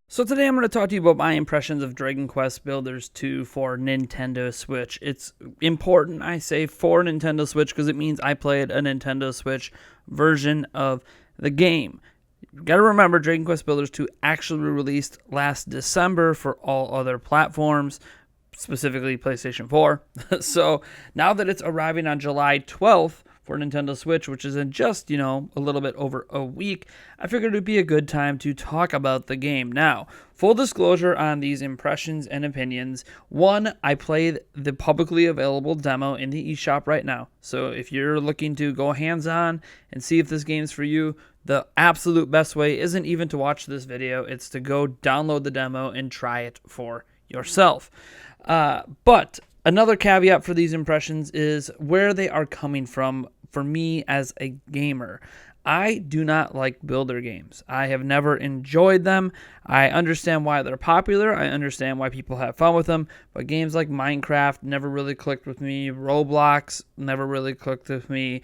So today I'm going to talk to you about my impressions of Dragon Quest Builders 2 for Nintendo Switch. It's important, I say, for Nintendo Switch because it means I played a Nintendo Switch version of the game. You got to remember, Dragon Quest Builders 2 actually released last December for all other platforms, specifically PlayStation 4. So now that it's arriving on July 12th for Nintendo Switch, which is in just, a little bit over a week, I figured it would be a good time to talk about the game. Now, full disclosure on these impressions and opinions. One, I played the publicly available demo in the eShop right now. So if you're looking to go hands-on and see if this game's for you, the absolute best way isn't even to watch this video. It's to go download the demo and try it for yourself. But another caveat for these impressions is where they are coming from for me as a gamer. I do not like builder games. I have never enjoyed them. I understand why they're popular. I understand why people have fun with them. But games like Minecraft never really clicked with me. Roblox never really clicked with me.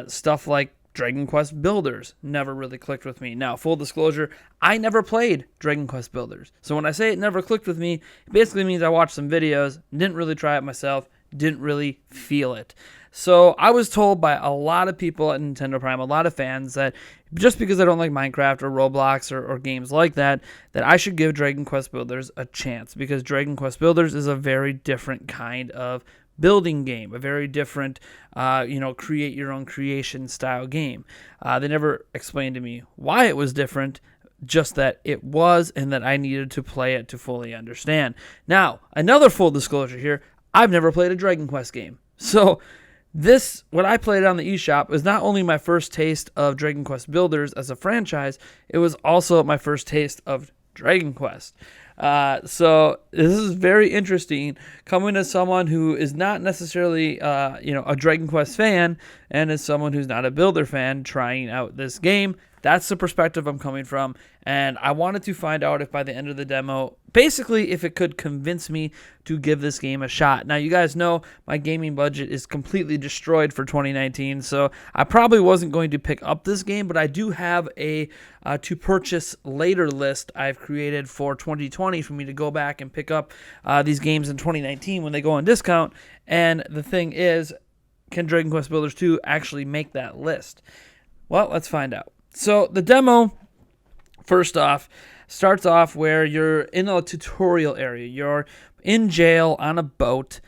Stuff like Dragon Quest Builders never really clicked with me. Now, full disclosure, I never played Dragon Quest Builders. So when I say it never clicked with me, it basically means I watched some videos, didn't really try it myself, didn't really feel it. So I was told by a lot of people at Nintendo Prime, a lot of fans, that just because I don't like Minecraft or Roblox or games like that, that I should give Dragon Quest Builders a chance, because Dragon Quest Builders is a very different kind of building game, a very different, create your own creation style game. They never explained to me why it was different, just that it was, and that I needed to play it to fully understand. Now, another full disclosure here, I've never played a Dragon Quest game. So what I played on the eShop was not only my first taste of Dragon Quest Builders as a franchise, it was also my first taste of Dragon Quest. So this is very interesting coming as someone who is not necessarily, a Dragon Quest fan, and as someone who's not a Builder fan trying out this game. That's the perspective I'm coming from, and I wanted to find out if by the end of the demo, basically if it could convince me to give this game a shot. Now, you guys know my gaming budget is completely destroyed for 2019, so I probably wasn't going to pick up this game, but I do have a to purchase later list I've created for 2020 for me to go back and pick up these games in 2019 when they go on discount. And the thing is, can Dragon Quest Builders 2 actually make that list? Well, let's find out. So the demo, first off, starts off where you're in a tutorial area. You're in jail on a boat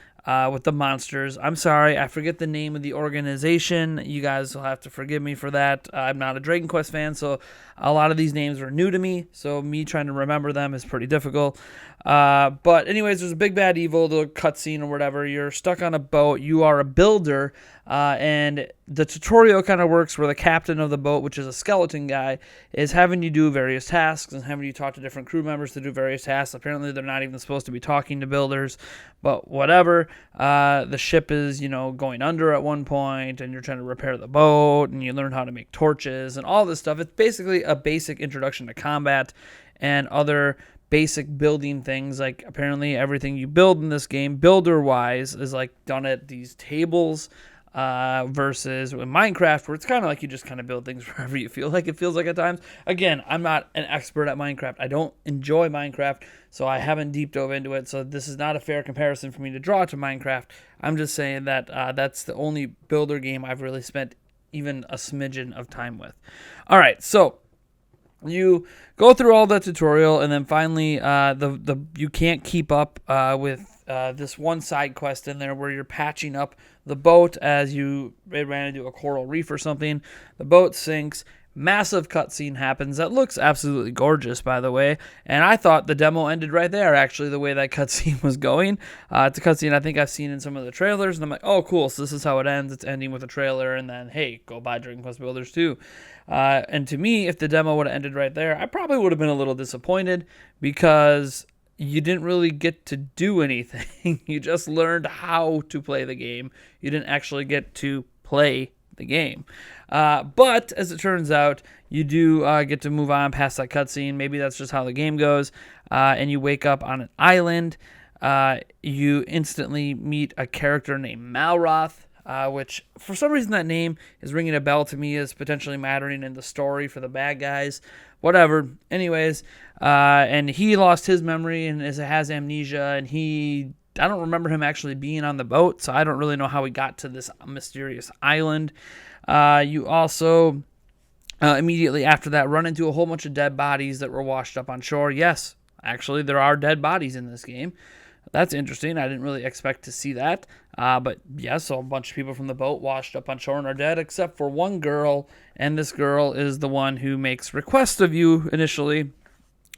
with the monsters. I'm sorry, I forget the name of the organization. You guys will have to forgive me for that. I'm not a Dragon Quest fan, so a lot of these names are new to me, so me trying to remember them is pretty difficult. But anyways, there's a big bad evil, the cutscene or whatever. You're stuck on a boat. You are a builder, and the tutorial kind of works where the captain of the boat, which is a skeleton guy, is having you do various tasks and having you talk to different crew members to do various tasks. Apparently, they're not even supposed to be talking to builders, but whatever. The ship is, going under at one point, and you're trying to repair the boat, and you learn how to make torches and all this stuff. It's basically a basic introduction to combat and other basic building things. Like, apparently everything you build in this game, builder-wise, is like done at these tables, versus with Minecraft, where it's kind of like you just kind of build things wherever you feel like. It feels like at times. Again, I'm not an expert at Minecraft. I don't enjoy Minecraft, so I haven't deep dove into it. So this is not a fair comparison for me to draw to Minecraft. I'm just saying that that's the only builder game I've really spent even a smidgen of time with. All right, so you go through all the tutorial, and then finally you can't keep up with this one side quest in there where you're patching up the boat as you ran into a coral reef or something. The boat sinks. Massive cutscene happens that looks absolutely gorgeous, by the way. And I thought the demo ended right there, actually, the way that cutscene was going. It's a cutscene I think I've seen in some of the trailers, and I'm like, oh, cool, so this is how it ends. It's ending with a trailer, and then, hey, go buy Dragon Quest Builders 2. And to me, if the demo would have ended right there, I probably would have been a little disappointed, because you didn't really get to do anything. You just learned how to play the game. You didn't actually get to play the game. But as it turns out, you do get to move on past that cutscene. Maybe that's just how the game goes. And you wake up on an island. You instantly meet a character named Malroth. which for some reason that name is ringing a bell to me as potentially mattering in the story for the bad guys. Whatever. Anyways, and he lost his memory and has amnesia, and I don't remember him actually being on the boat, so I don't really know how he got to this mysterious island. You also immediately after that run into a whole bunch of dead bodies that were washed up on shore. Yes, actually, there are dead bodies in this game. That's interesting. I didn't really expect to see that. But yes, so a bunch of people from the boat washed up on shore and are dead, except for one girl. And this girl is the one who makes requests of you initially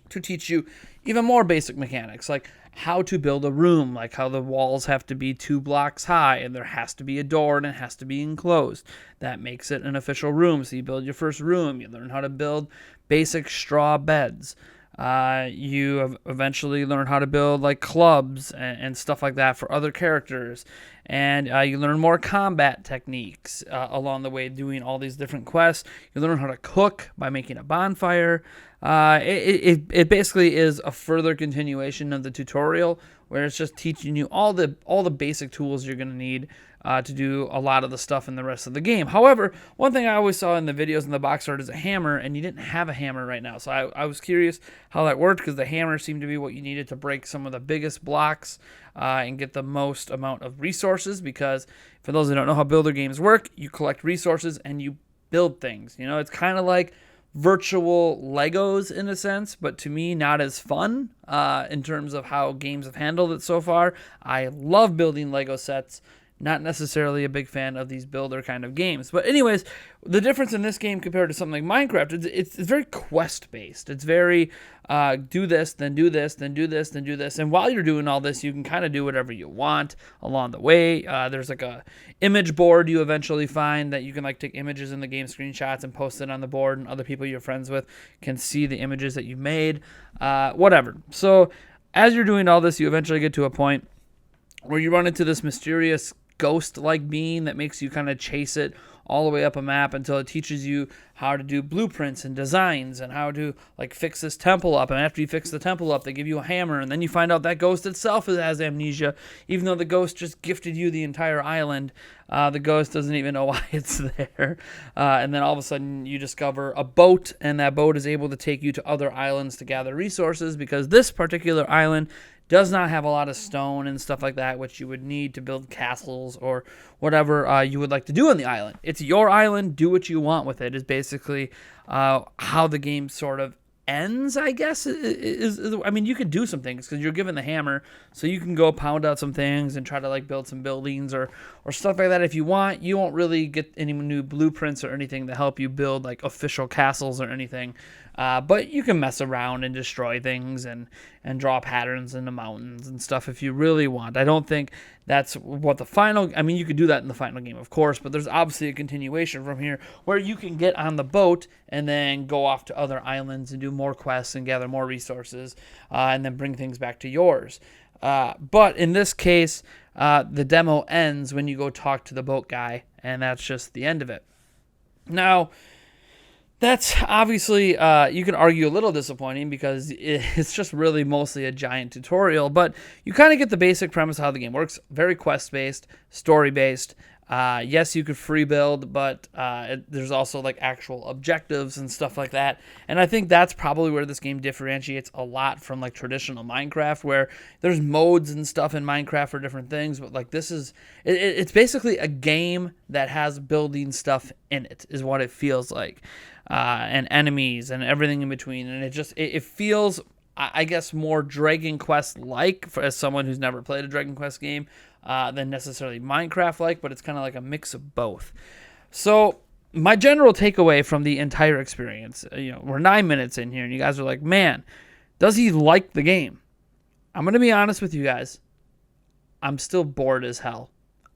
to teach you even more basic mechanics, like how to build a room, like how the walls have to be 2 blocks high and there has to be a door and it has to be enclosed. That makes it an official room. So you build your first room. You learn how to build basic straw beds. You eventually learn how to build like clubs and stuff like that for other characters, and you learn more combat techniques along the way doing all these different quests. You learn how to cook by making a bonfire. It basically is a further continuation of the tutorial where it's just teaching you all the basic tools you're going to need to do a lot of the stuff in the rest of the game. However, one thing I always saw in the videos in the box art is a hammer, and you didn't have a hammer right now. So I was curious how that worked, because the hammer seemed to be what you needed to break some of the biggest blocks and get the most amount of resources, because for those who don't know how builder games work, you collect resources and you build things. You know, it's kind of like virtual Legos in a sense, but to me not as fun in terms of how games have handled it so far. I love building Lego sets. Not necessarily a big fan of these builder kind of games. But anyways, the difference in this game compared to something like Minecraft, it's very quest-based. It's very do this, then do this, then do this, then do this. And while you're doing all this, you can kind of do whatever you want along the way. There's like a image board you eventually find that you can like take images in the game, screenshots, and post it on the board, and other people you're friends with can see the images that you made. Whatever. So as you're doing all this, you eventually get to a point where you run into this mysterious ghost-like being that makes you kind of chase it all the way up a map until it teaches you how to do blueprints and designs and how to like fix this temple up. And after you fix the temple up, they give you a hammer, and then you find out that ghost itself has amnesia, even though the ghost just gifted you the entire island. The ghost doesn't even know why it's there. And then all of a sudden you discover a boat, and that boat is able to take you to other islands to gather resources, because this particular island does not have a lot of stone and stuff like that, which you would need to build castles or whatever you would like to do on the island. It's your island. Do what you want with it is basically how the game sort of ends, I guess. I mean, you could do some things because you're given the hammer, so you can go pound out some things and try to like build some buildings or stuff like that if you want. You won't really get any new blueprints or anything to help you build like official castles or anything. But you can mess around and destroy things and draw patterns in the mountains and stuff if you really want. I don't think that's what the final... I mean, you could do that in the final game, of course, but there's obviously a continuation from here where you can get on the boat and then go off to other islands and do more quests and gather more resources and then bring things back to yours. But in this case, the demo ends when you go talk to the boat guy, and that's just the end of it. Now... that's obviously, you can argue, a little disappointing because it's just really mostly a giant tutorial, but you kind of get the basic premise of how the game works. Very quest-based, story-based. Yes, you could free build, but there's also like actual objectives and stuff like that. And I think that's probably where this game differentiates a lot from like traditional Minecraft, where there's modes and stuff in Minecraft for different things. But like this is, it's basically a game that has building stuff in it, is what it feels like. And enemies and everything in between. And it feels, I guess, more Dragon Quest-like as someone who's never played a Dragon Quest game than necessarily Minecraft-like, but it's kind of like a mix of both. So my general takeaway from the entire experience, we're 9 minutes in here, and you guys are like, man, does he like the game? I'm going to be honest with you guys. I'm still bored as hell.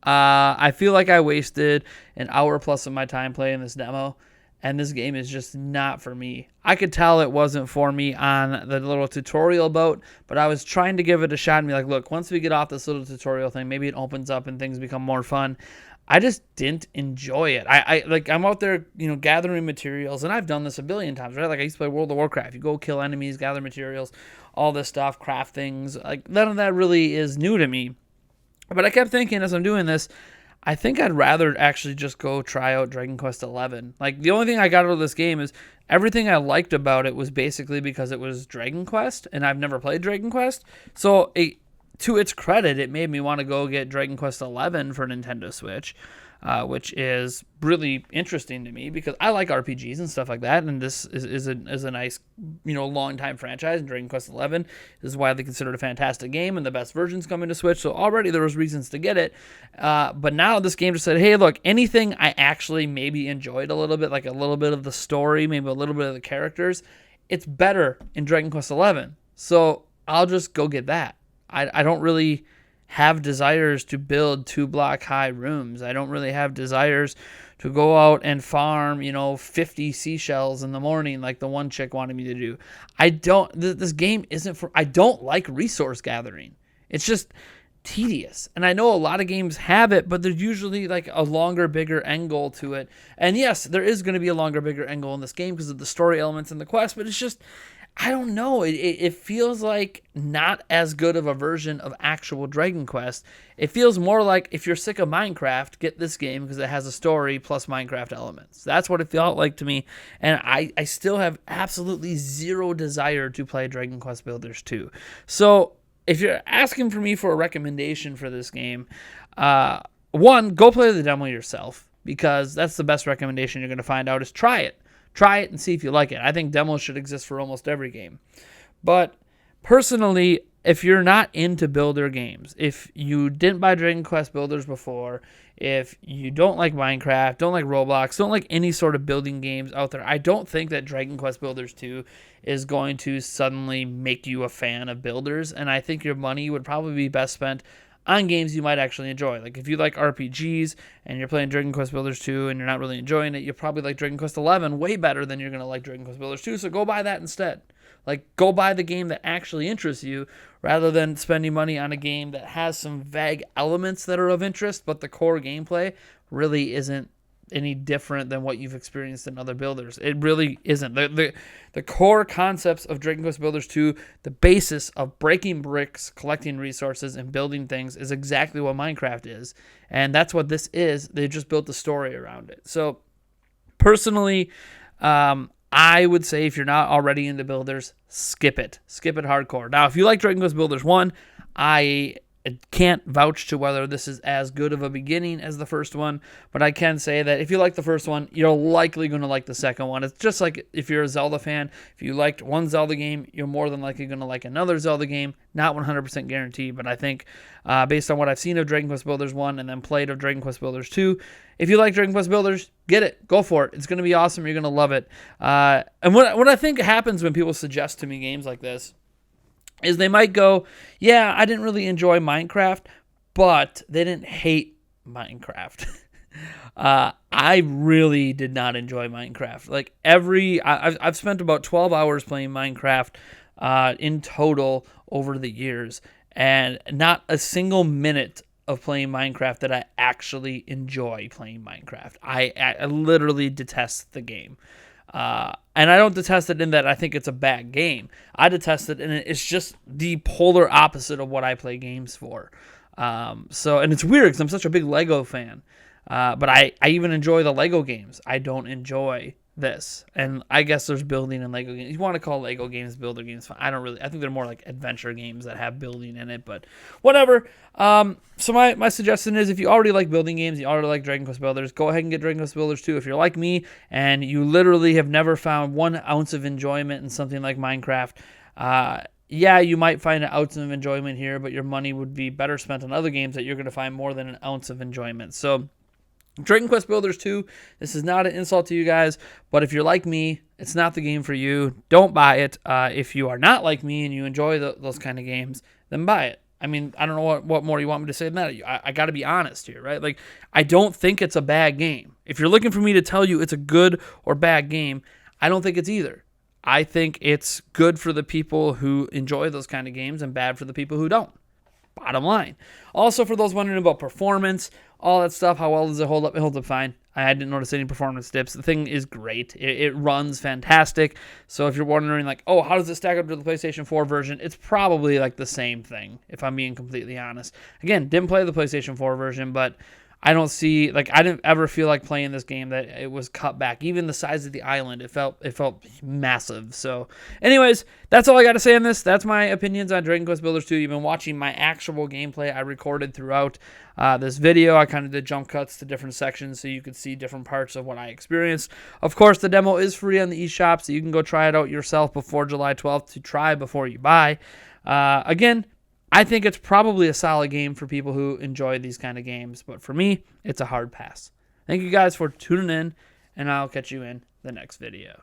I feel like I wasted an hour plus of my time playing this demo, and this game is just not for me. I could tell it wasn't for me on the little tutorial boat, but I was trying to give it a shot and be like, look, once we get off this little tutorial thing, maybe it opens up and things become more fun. I just didn't enjoy it. I'm out there, gathering materials, and I've done this a billion times, right? Like I used to play World of Warcraft. You go kill enemies, gather materials, all this stuff, craft things. Like none of that really is new to me. But I kept thinking as I'm doing this, I think I'd rather actually just go try out Dragon Quest XI. Like, the only thing I got out of this game is everything I liked about it was basically because it was Dragon Quest, and I've never played Dragon Quest. So, to its credit, it made me want to go get Dragon Quest XI for Nintendo Switch, which is really interesting to me because I like RPGs and stuff like that, and this is a nice, long time franchise. And Dragon Quest XI is widely considered a fantastic game, and the best version's coming to Switch. So already there was reasons to get it, but now this game just said, hey, look, anything I actually maybe enjoyed a little bit, like a little bit of the story, maybe a little bit of the characters, it's better in Dragon Quest XI. So I'll just go get that. I don't really have desires to build 2-block high rooms. I don't really have desires to go out and farm, 50 seashells in the morning like the one chick wanted me to do. This game isn't for, I don't like resource gathering. It's just tedious. And I know a lot of games have it, but there's usually like a longer, bigger end goal to it. And yes, there is going to be a longer, bigger end goal in this game because of the story elements in the quest, but it's just, I don't know. It feels like not as good of a version of actual Dragon Quest. It feels more like if you're sick of Minecraft, get this game because it has a story plus Minecraft elements. That's what it felt like to me. And I still have absolutely zero desire to play Dragon Quest Builders 2. So if you're asking for me for a recommendation for this game, one, go play the demo yourself because that's the best recommendation you're going to find out is try it. Try it and see if you like it. I think demos should exist for almost every game. But personally, if you're not into builder games, if you didn't buy Dragon Quest Builders before, if you don't like Minecraft, don't like Roblox, don't like any sort of building games out there, I don't think that Dragon Quest Builders 2 is going to suddenly make you a fan of builders. And I think your money would probably be best spent on games you might actually enjoy. Like if you like RPGs and you're playing Dragon Quest Builders 2 and you're not really enjoying it, you'll probably like Dragon Quest 11 way better than you're going to like Dragon Quest Builders 2, so go buy that instead. Like go buy the game that actually interests you rather than spending money on a game that has some vague elements that are of interest, but the core gameplay really isn't any different than what you've experienced in other builders. It really isn't. The core concepts of Dragon Quest Builders 2, the basis of breaking bricks, collecting resources, and building things is exactly what Minecraft is. And that's what this is. They just built the story around it. So personally, I would say if you're not already into builders, skip it. Skip it hardcore. Now, if you like Dragon Quest Builders 1, I can't vouch to whether this is as good of a beginning as the first one, but I can say that if you like the first one, you're likely going to like the second one. It's just like if you're a Zelda fan, if you liked one Zelda game, you're more than likely going to like another Zelda game. Not 100% guaranteed, but I think based on what I've seen of Dragon Quest Builders 1 and then played of Dragon Quest Builders 2, if you like Dragon Quest Builders, get it. Go for it. It's going to be awesome. You're going to love it. And what I think happens when people suggest to me games like this is they might go, yeah, I didn't really enjoy Minecraft, but they didn't hate Minecraft. I really did not enjoy Minecraft. Like I've spent about 12 hours playing Minecraft in total over the years, and not a single minute of playing Minecraft that I actually enjoy playing Minecraft. I literally detest the game. And I don't detest it in that I think it's a bad game. I detest it in it's just the polar opposite of what I play games for. And it's weird because I'm such a big Lego fan. But I even enjoy the Lego games. I don't enjoy this. And I guess there's building in Lego games. You want to call Lego games builder games. I think they're more like adventure games that have building in it, but whatever. So my suggestion is if you already like building games, you already like Dragon Quest Builders, go ahead and get Dragon Quest Builders 2. If you're like me and you literally have never found 1 ounce of enjoyment in something like Minecraft, yeah, you might find an ounce of enjoyment here, but your money would be better spent on other games that you're going to find more than an ounce of enjoyment. So Dragon Quest Builders 2, this is not an insult to you guys, but if you're like me, it's not the game for you. Don't buy it. If you are not like me and you enjoy those kind of games, then buy it. I mean, I don't know what more you want me to say than that. I got to be honest here, right? Like, I don't think it's a bad game. If you're looking for me to tell you it's a good or bad game, I don't think it's either. I think it's good for the people who enjoy those kind of games and bad for the people who don't. Bottom line. Also, for those wondering about performance, all that stuff, how well does it hold up? It holds up fine. I didn't notice any performance dips. The thing is great. It runs fantastic. So if you're wondering, like, oh, how does it stack up to the PlayStation 4 version? It's probably like the same thing, if I'm being completely honest. Again, didn't play the PlayStation 4 version, but I don't see, like, I didn't ever feel like playing this game that it was cut back. Even the size of the island, it felt massive. So, anyways, that's all I got to say on this. That's my opinions on Dragon Quest Builders 2. You've been watching my actual gameplay I recorded throughout this video. I kind of did jump cuts to different sections so you could see different parts of what I experienced. Of course, the demo is free on the eShop, so you can go try it out yourself before July 12th to try before you buy. Again, I think it's probably a solid game for people who enjoy these kind of games, but for me, it's a hard pass. Thank you guys for tuning in, and I'll catch you in the next video.